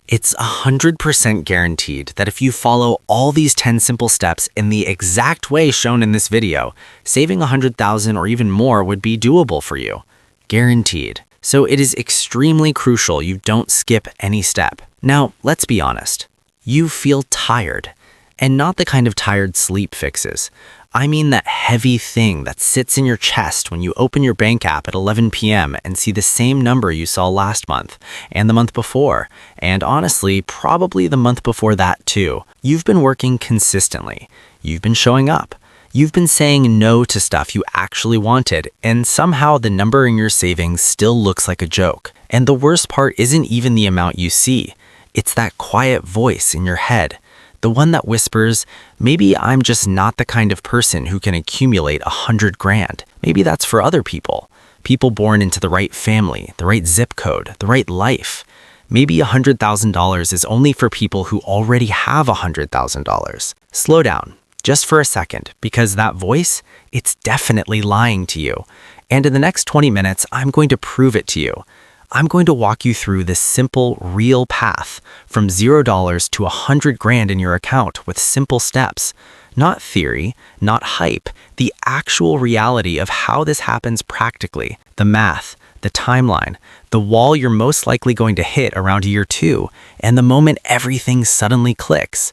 It's 100% guaranteed that if you follow all these 10 simple steps in the exact way shown in this video, saving 100,000 or even more would be doable for you. Guaranteed. So it is extremely crucial you don't skip any step. Now, let's be honest. You feel tired, and not the kind of tired sleep fixes. I mean that heavy thing that sits in your chest when you open your bank app at 11 p.m. and see the same number you saw last month, and the month before, and honestly, probably the month before that too. You've been working consistently. You've been showing up. You've been saying no to stuff you actually wanted, and somehow the number in your savings still looks like a joke. And the worst part isn't even the amount you see. It's that quiet voice in your head. The one that whispers, maybe I'm just not the kind of person who can accumulate 100 grand. Maybe that's for other people. People born into the right family, the right zip code, the right life. Maybe $100,000 is only for people who already have $100,000. Slow down, just for a second, because that voice, it's definitely lying to you. And in the next 20 minutes, I'm going to prove it to you. I'm going to walk you through this simple, real path from $0 to 100 grand in your account with simple steps. Not theory, not hype, the actual reality of how this happens practically. The math, the timeline, the wall you're most likely going to hit around year 2, and the moment everything suddenly clicks.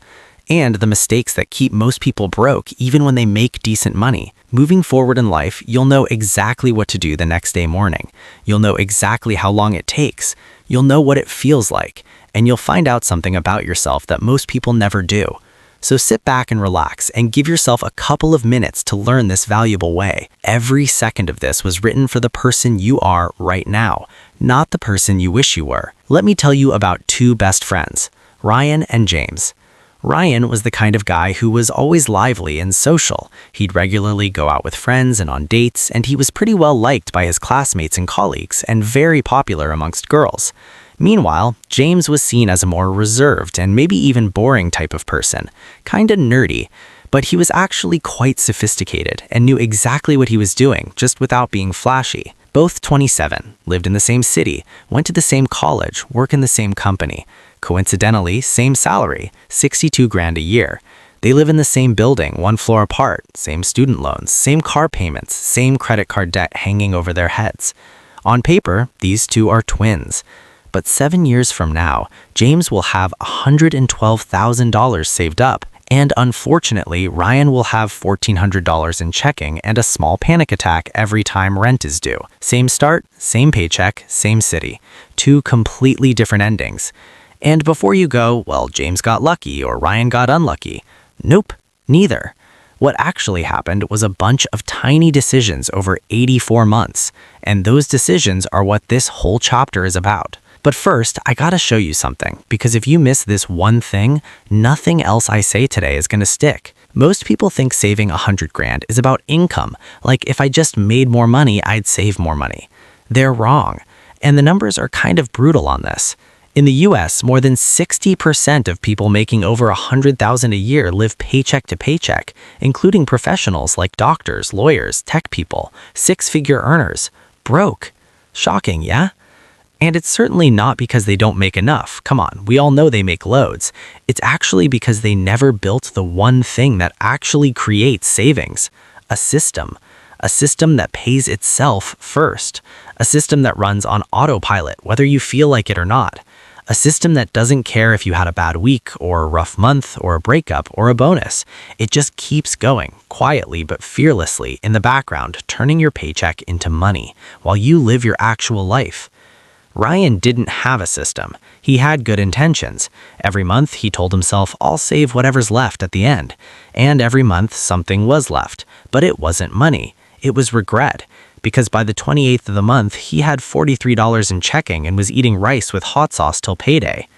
And the mistakes that keep most people broke even when they make decent money. Moving forward in life, you'll know exactly what to do the next day morning. You'll know exactly how long it takes. You'll know what it feels like. And you'll find out something about yourself that most people never do. So sit back and relax and give yourself a couple of minutes to learn this valuable way. Every second of this was written for the person you are right now, not the person you wish you were. Let me tell you about two best friends, Ryan and James. Ryan was the kind of guy who was always lively and social. He'd regularly go out with friends and on dates, and he was pretty well liked by his classmates and colleagues, and very popular amongst girls. Meanwhile, James was seen as a more reserved and maybe even boring type of person, kinda nerdy, but he was actually quite sophisticated and knew exactly what he was doing, just without being flashy. Both 27, lived in the same city, went to the same college, work in the same company. Coincidentally, same salary, 62 grand a year. They live in the same building, one floor apart, same student loans, same car payments, same credit card debt hanging over their heads. On paper, these two are twins. But 7 years from now, James will have $112,000 saved up. And unfortunately, Ryan will have $1,400 in checking and a small panic attack every time rent is due. Same start, same paycheck, same city. Two completely different endings. And before you go, well, James got lucky or Ryan got unlucky. Nope, neither. What actually happened was a bunch of tiny decisions over 84 months. And those decisions are what this whole chapter is about. But first, I gotta show you something, because if you miss this one thing, nothing else I say today is gonna stick. Most people think saving 100 grand is about income, like if I just made more money, I'd save more money. They're wrong, and the numbers are kind of brutal on this. In the US, more than 60% of people making over $100,000 a year live paycheck to paycheck, including professionals like doctors, lawyers, tech people, six-figure earners. Broke. Shocking, yeah? And it's certainly not because they don't make enough. Come on, we all know they make loads. It's actually because they never built the one thing that actually creates savings. A system. A system that pays itself first. A system that runs on autopilot, whether you feel like it or not. A system that doesn't care if you had a bad week or a rough month or a breakup or a bonus. It just keeps going, quietly but fearlessly in the background, turning your paycheck into money while you live your actual life. Ryan didn't have a system. He had good intentions. Every month, he told himself, I'll save whatever's left at the end. And every month, something was left. But it wasn't money. It was regret. Because by the 28th of the month, he had $43 in checking and was eating rice with hot sauce till payday.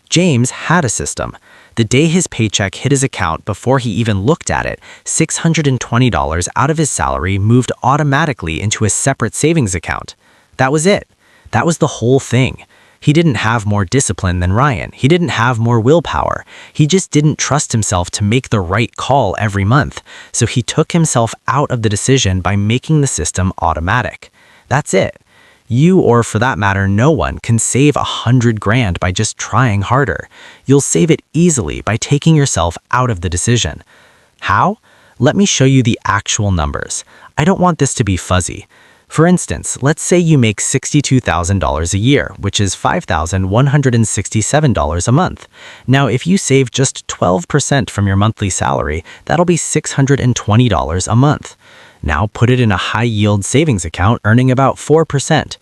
James had a system. The day his paycheck hit his account before he even looked at it, $620 out of his salary moved automatically into a separate savings account. That was it. That was the whole thing. He didn't have more discipline than Ryan. He didn't have more willpower. He just didn't trust himself to make the right call every month. So he took himself out of the decision by making the system automatic. That's it. You, or for that matter, no one, can save 100 grand by just trying harder. You'll save it easily by taking yourself out of the decision. How? Let me show you the actual numbers. I don't want this to be fuzzy. For instance, let's say you make $62,000 a year, which is $5,167 a month. Now, if you save just 12% from your monthly salary, that'll be $620 a month. Now put it in a high-yield savings account earning about 4%.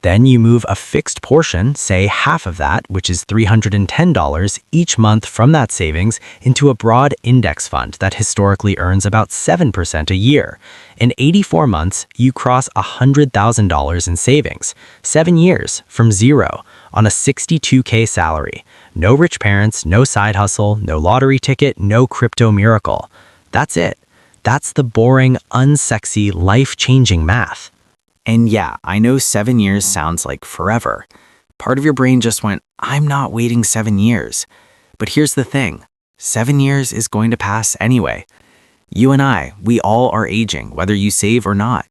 Then you move a fixed portion, say half of that, which is $310 each month from that savings, into a broad index fund that historically earns about 7% a year. In 84 months, you cross $100,000 in savings. 7 years from zero on a $62K salary. No rich parents, no side hustle, no lottery ticket, no crypto miracle. That's it. That's the boring, unsexy, life-changing math. And yeah, I know 7 years sounds like forever. Part of your brain just went, I'm not waiting 7 years. But here's the thing, 7 years is going to pass anyway. You and I, we all are aging, whether you save or not.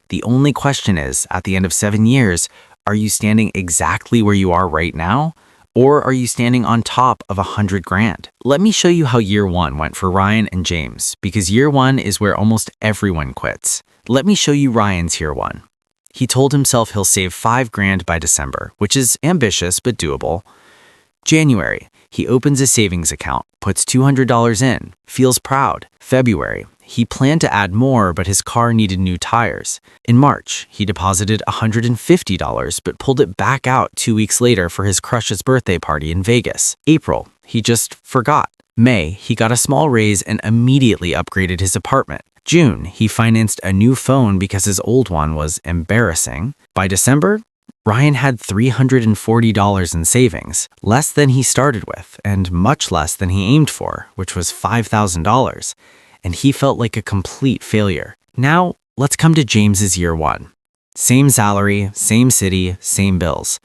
The only question is, at the end of 7 years, are you standing exactly where you are right now? Or are you standing on top of 100 grand? Let me show you how year one went for Ryan and James, because year one is where almost everyone quits. Let me show you Ryan's year one. He told himself he'll save 5 grand by December, which is ambitious but doable. January, he opens a savings account, puts $200 in, feels proud. February, he planned to add more, but his car needed new tires. In March, he deposited $150 but pulled it back out 2 weeks later for his crush's birthday party in Vegas. April, he just forgot. May, he got a small raise and immediately upgraded his apartment. June, he financed a new phone because his old one was embarrassing. By December, Ryan had $340 in savings, less than he started with, and much less than he aimed for, which was $5,000. And he felt like a complete failure. Now, let's come to James's year one. Same salary, same city, same bills.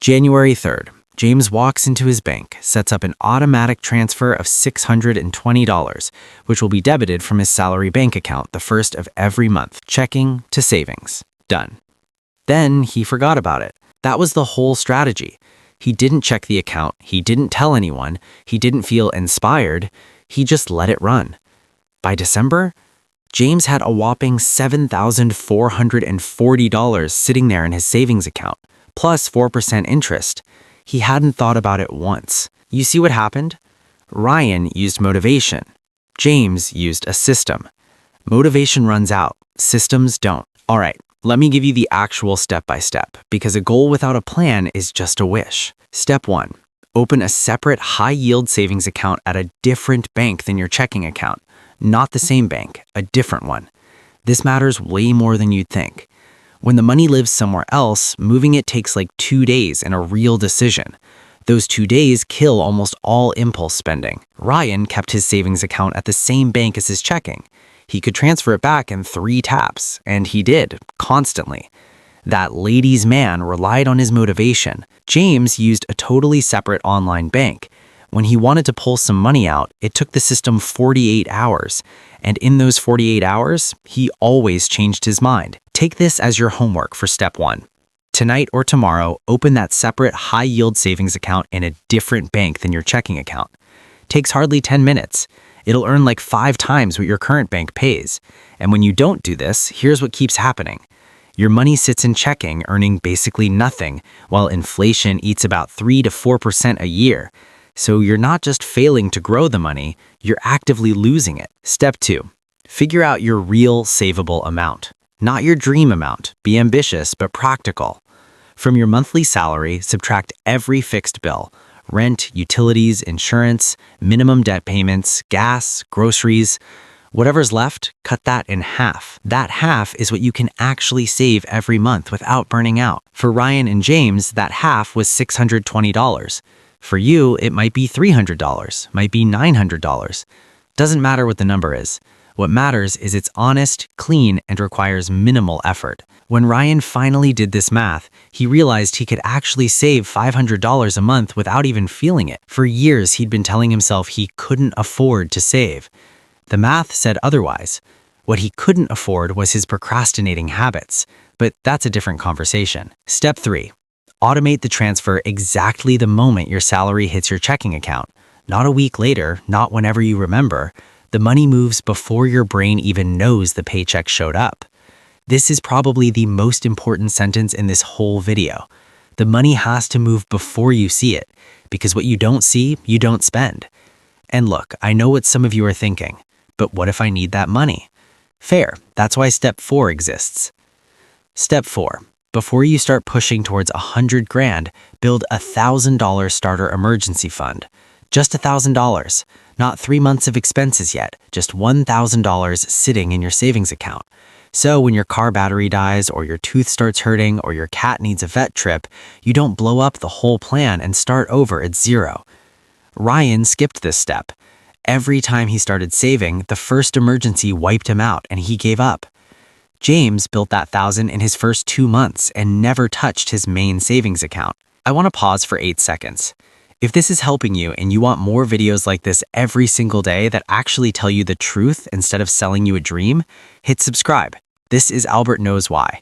January 3rd, James walks into his bank, sets up an automatic transfer of $620, which will be debited from his salary bank account the first of every month, checking to savings. Done. Then he forgot about it. That was the whole strategy. He didn't check the account, he didn't tell anyone, he didn't feel inspired, he just let it run. By December, James had a whopping $7,440 sitting there in his savings account, plus 4% interest. He hadn't thought about it once. You see what happened? Ryan used motivation. James used a system. Motivation runs out. Systems don't. All right, let me give you the actual step-by-step, because a goal without a plan is just a wish. Step 1. Open a separate high-yield savings account at a different bank than your checking account. Not the same bank, a different one. This matters way more than you'd think. When the money lives somewhere else, moving it takes like 2 days and a real decision. Those 2 days kill almost all impulse spending. Ryan kept his savings account at the same bank as his checking. He could transfer it back in 3 taps, and he did, constantly. That ladies' man relied on his motivation. James used a totally separate online bank. When he wanted to pull some money out, it took the system 48 hours. And in those 48 hours, he always changed his mind. Take this as your homework for step 1. Tonight or tomorrow, open that separate high-yield savings account in a different bank than your checking account. Takes hardly 10 minutes. It'll earn like 5 times what your current bank pays. And when you don't do this, here's what keeps happening. Your money sits in checking, earning basically nothing, while inflation eats about 3 to 4% a year. So you're not just failing to grow the money, you're actively losing it. Step 2. Figure out your real savable amount. Not your dream amount. Be ambitious but practical. From your monthly salary, subtract every fixed bill. Rent, utilities, insurance, minimum debt payments, gas, groceries. Whatever's left, cut that in half. That half is what you can actually save every month without burning out. For Ryan and James, that half was $620. For you, it might be $300, might be $900. Doesn't matter what the number is. What matters is it's honest, clean, and requires minimal effort. When Ryan finally did this math, he realized he could actually save $500 a month without even feeling it. For years, he'd been telling himself he couldn't afford to save. The math said otherwise. What he couldn't afford was his procrastinating habits. But that's a different conversation. Step 3. Automate the transfer exactly the moment your salary hits your checking account. Not a week later, not whenever you remember. The money moves before your brain even knows the paycheck showed up. This is probably the most important sentence in this whole video. The money has to move before you see it, because what you don't see, you don't spend. And look, I know what some of you are thinking, but what if I need that money? Fair, that's why step 4 exists. Step 4. Before you start pushing towards 100 grand, build a $1,000 starter emergency fund. Just $1,000, not 3 months of expenses yet, just $1,000 sitting in your savings account. So when your car battery dies, or your tooth starts hurting, or your cat needs a vet trip, you don't blow up the whole plan and start over at zero. Ryan skipped this step. Every time he started saving, the first emergency wiped him out and he gave up. James built that 1,000 in his first 2 months and never touched his main savings account. I want to pause for 8 seconds. If this is helping you and you want more videos like this every single day that actually tell you the truth instead of selling you a dream, hit subscribe. This is Albert Knows Why.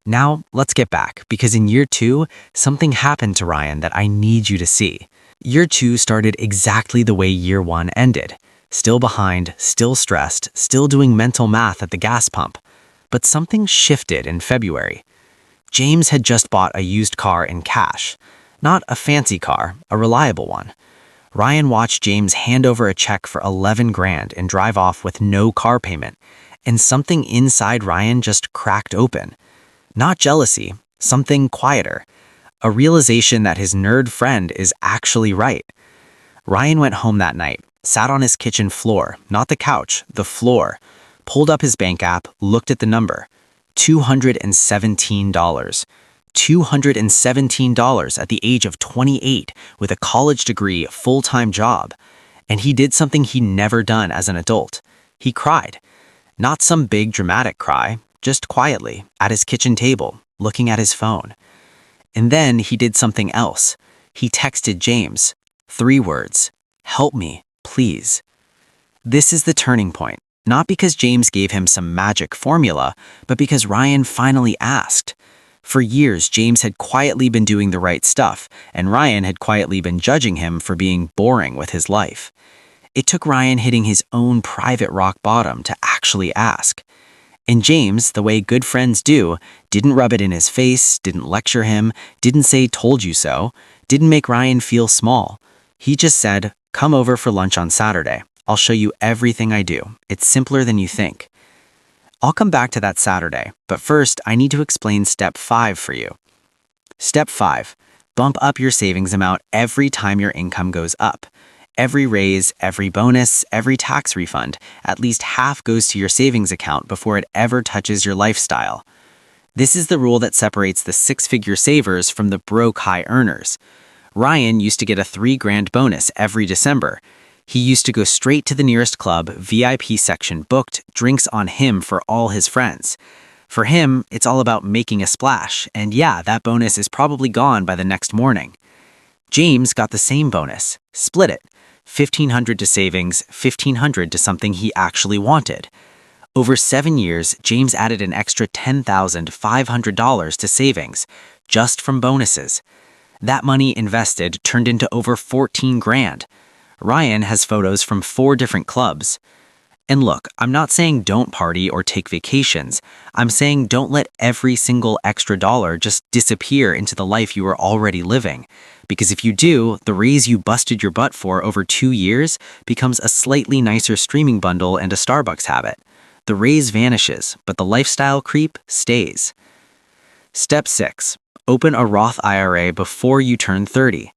Now, let's get back, because in year 2, something happened to Ryan that I need you to see. Year 2 started exactly the way year 1 ended. Still behind, still stressed, still doing mental math at the gas pump. But something shifted in February. James had just bought a used car in cash. Not a fancy car, a reliable one. Ryan watched James hand over a check for 11 grand and drive off with no car payment. And something inside Ryan just cracked open. Not jealousy, something quieter. A realization that his nerd friend is actually right. Ryan went home that night, sat on his kitchen floor, not the couch, the floor, pulled up his bank app, looked at the number. $217. $217 at the age of 28 with a college degree, full-time job. And he did something he'd never done as an adult. He cried. Not some big dramatic cry, just quietly, at his kitchen table, looking at his phone. And then he did something else. He texted James. 3 words. Help me, please. This is the turning point. Not because James gave him some magic formula, but because Ryan finally asked. For years, James had quietly been doing the right stuff, and Ryan had quietly been judging him for being boring with his life. It took Ryan hitting his own private rock bottom to actually ask. And James, the way good friends do, didn't rub it in his face, didn't lecture him, didn't say told you so, didn't make Ryan feel small. He just said, come over for lunch on Saturday. I'll show you everything I do. It's simpler than you think. I'll come back to that Saturday, but first I need to explain step 5 for you. Step 5. Bump up your savings amount every time your income goes up. Every raise, every bonus, every tax refund, at least half goes to your savings account before it ever touches your lifestyle. This is the rule that separates the 6-figure savers from the broke high earners. Ryan used to get a 3 grand bonus every December. He used to go straight to the nearest club, VIP section booked, drinks on him for all his friends. For him, it's all about making a splash, and yeah, that bonus is probably gone by the next morning. James got the same bonus, split it. $1,500 to savings, $1,500 to something he actually wanted. Over 7 years, James added an extra $10,500 to savings, just from bonuses. That money invested turned into over 14 grand. Ryan has photos from 4 different clubs. And look, I'm not saying don't party or take vacations. I'm saying don't let every single extra dollar just disappear into the life you are already living. Because if you do, the raise you busted your butt for over 2 years becomes a slightly nicer streaming bundle and a Starbucks habit. The raise vanishes, but the lifestyle creep stays. Step 6. Open a Roth IRA before you turn 30.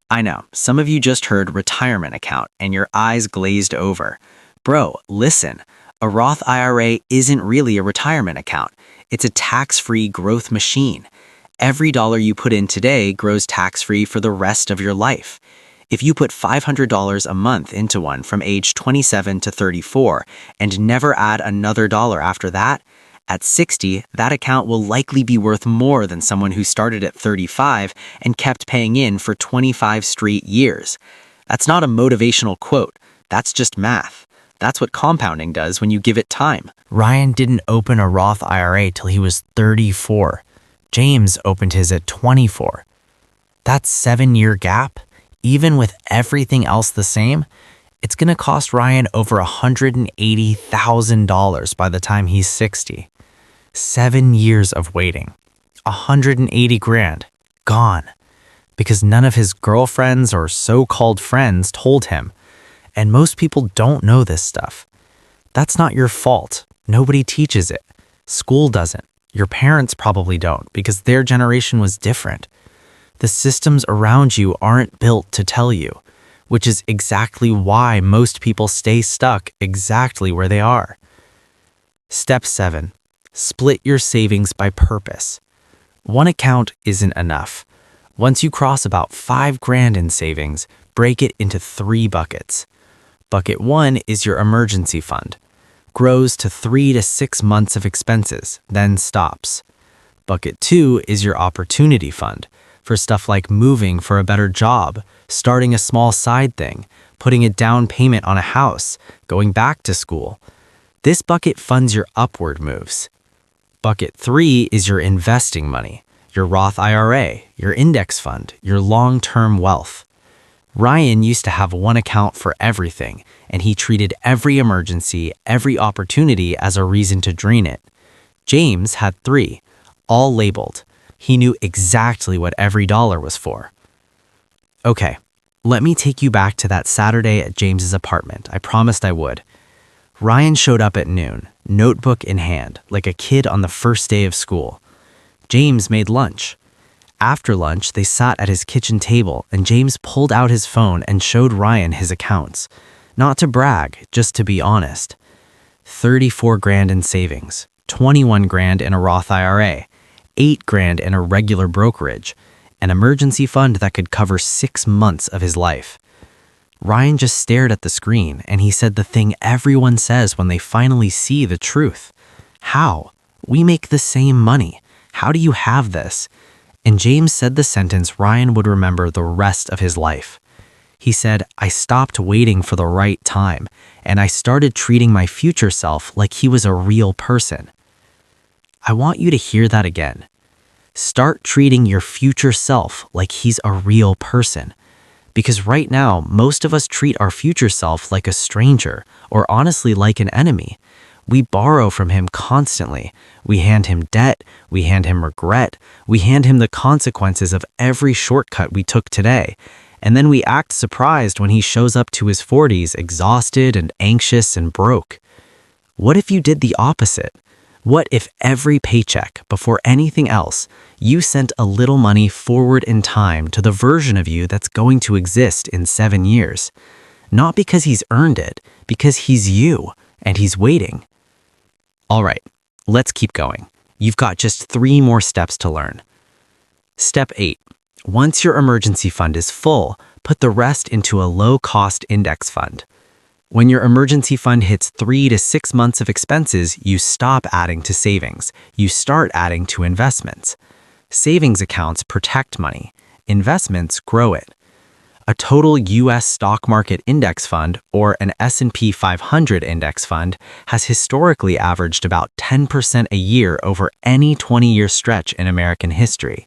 I know, some of you just heard retirement account and your eyes glazed over. Bro, listen, a Roth IRA isn't really a retirement account. It's a tax-free growth machine. Every dollar you put in today grows tax-free for the rest of your life. If you put $500 a month into one from age 27 to 34 and never add another dollar after that, at 60, that account will likely be worth more than someone who started at 35 and kept paying in for 25 straight years. That's not a motivational quote. That's just math. That's what compounding does when you give it time. Ryan didn't open a Roth IRA till he was 34. James opened his at 24. That 7-year gap, even with everything else the same, it's going to cost Ryan over $180,000 by the time he's 60. 7 years of waiting. 180 grand. Gone. Because none of his girlfriends or so-called friends told him. And most people don't know this stuff. That's not your fault. Nobody teaches it. School doesn't. Your parents probably don't because their generation was different. The systems around you aren't built to tell you, which is exactly why most people stay stuck exactly where they are. Step 7. Split your savings by purpose. One account isn't enough. Once you cross about 5 grand in savings, break it into 3 buckets. Bucket 1 is your emergency fund. Grows to 3 to 6 months of expenses, then stops. Bucket 2 is your opportunity fund for stuff like moving for a better job, starting a small side thing, putting a down payment on a house, going back to school. This bucket funds your upward moves. Bucket 3 is your investing money, your Roth IRA, your index fund, your long-term wealth. Ryan used to have one account for everything, and he treated every emergency, every opportunity as a reason to drain it. James had 3, all labeled. He knew exactly what every dollar was for. Okay, let me take you back to that Saturday at James's apartment. I promised I would. Ryan showed up at noon, notebook in hand, like a kid on the first day of school. James made lunch. After lunch, they sat at his kitchen table and James pulled out his phone and showed Ryan his accounts. Not to brag, just to be honest. 34 grand in savings, 21 grand in a Roth IRA, 8 grand in a regular brokerage, an emergency fund that could cover 6 months of his life. Ryan just stared at the screen and he said the thing everyone says when they finally see the truth. How? We make the same money. How do you have this? And James said the sentence Ryan would remember the rest of his life. He said, I stopped waiting for the right time, and I started treating my future self like he was a real person. I want you to hear that again. Start treating your future self like he's a real person. Because right now, most of us treat our future self like a stranger, or honestly like an enemy. We borrow from him constantly. We hand him debt, we hand him regret, we hand him the consequences of every shortcut we took today. And then we act surprised when he shows up to his 40s exhausted and anxious and broke. What if you did the opposite? What if every paycheck, before anything else, you sent a little money forward in time to the version of you that's going to exist in 7 years? Not because he's earned it, because he's you, and he's waiting. All right, let's keep going. You've got just 3 more steps to learn. Step 8. Once your emergency fund is full, put the rest into a low-cost index fund. When your emergency fund hits 3 to 6 months of expenses, you stop adding to savings. You start adding to investments. Savings accounts protect money. Investments grow it. A total U.S. stock market index fund, or an S&P 500 index fund, has historically averaged about 10% a year over any 20-year stretch in American history.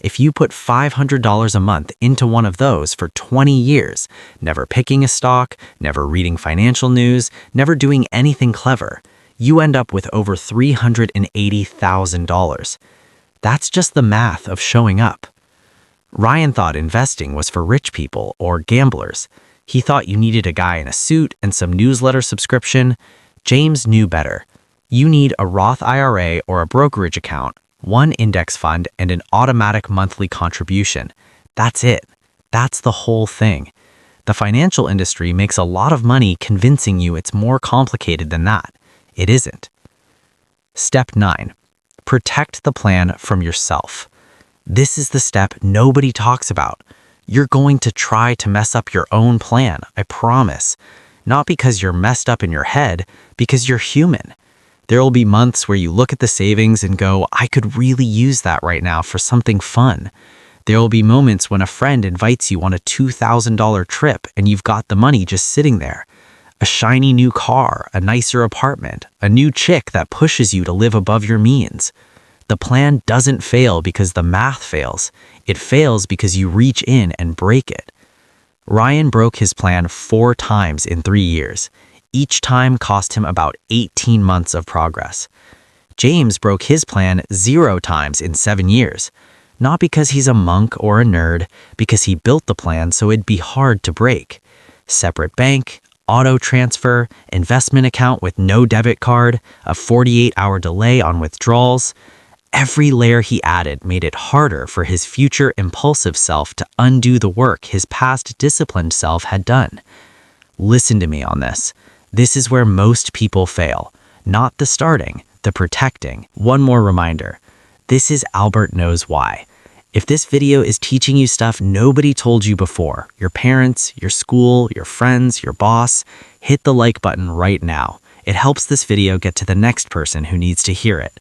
If you put $500 a month into one of those for 20 years, never picking a stock, never reading financial news, never doing anything clever, you end up with over $380,000. That's just the math of showing up. Ryan thought investing was for rich people or gamblers. He thought you needed a guy in a suit and some newsletter subscription. James knew better. You need a Roth IRA or a brokerage account, one index fund, and an automatic monthly contribution. That's it. That's the whole thing. The financial industry makes a lot of money convincing you it's more complicated than that. It isn't. Step 9. Protect the plan from yourself. This is the step nobody talks about. You're going to try to mess up your own plan, I promise. Not because you're messed up in your head, because you're human. There will be months where you look at the savings and go, I could really use that right now for something fun. There will be moments when a friend invites you on a $2,000 trip and you've got the money just sitting there. A shiny new car, a nicer apartment, a new chick that pushes you to live above your means. The plan doesn't fail because the math fails. It fails because you reach in and break it. Ryan broke his plan 4 times in 3 years. Each time cost him about 18 months of progress. James broke his plan 0 times in 7 years. Not because he's a monk or a nerd, because he built the plan so it'd be hard to break. Separate bank, auto transfer, investment account with no debit card, a 48-hour delay on withdrawals. Every layer he added made it harder for his future impulsive self to undo the work his past disciplined self had done. Listen to me on this. This is where most people fail. Not the starting, the protecting. One more reminder. This is Albert Knows Why. If this video is teaching you stuff nobody told you before, your parents, your school, your friends, your boss, hit the like button right now. It helps this video get to the next person who needs to hear it.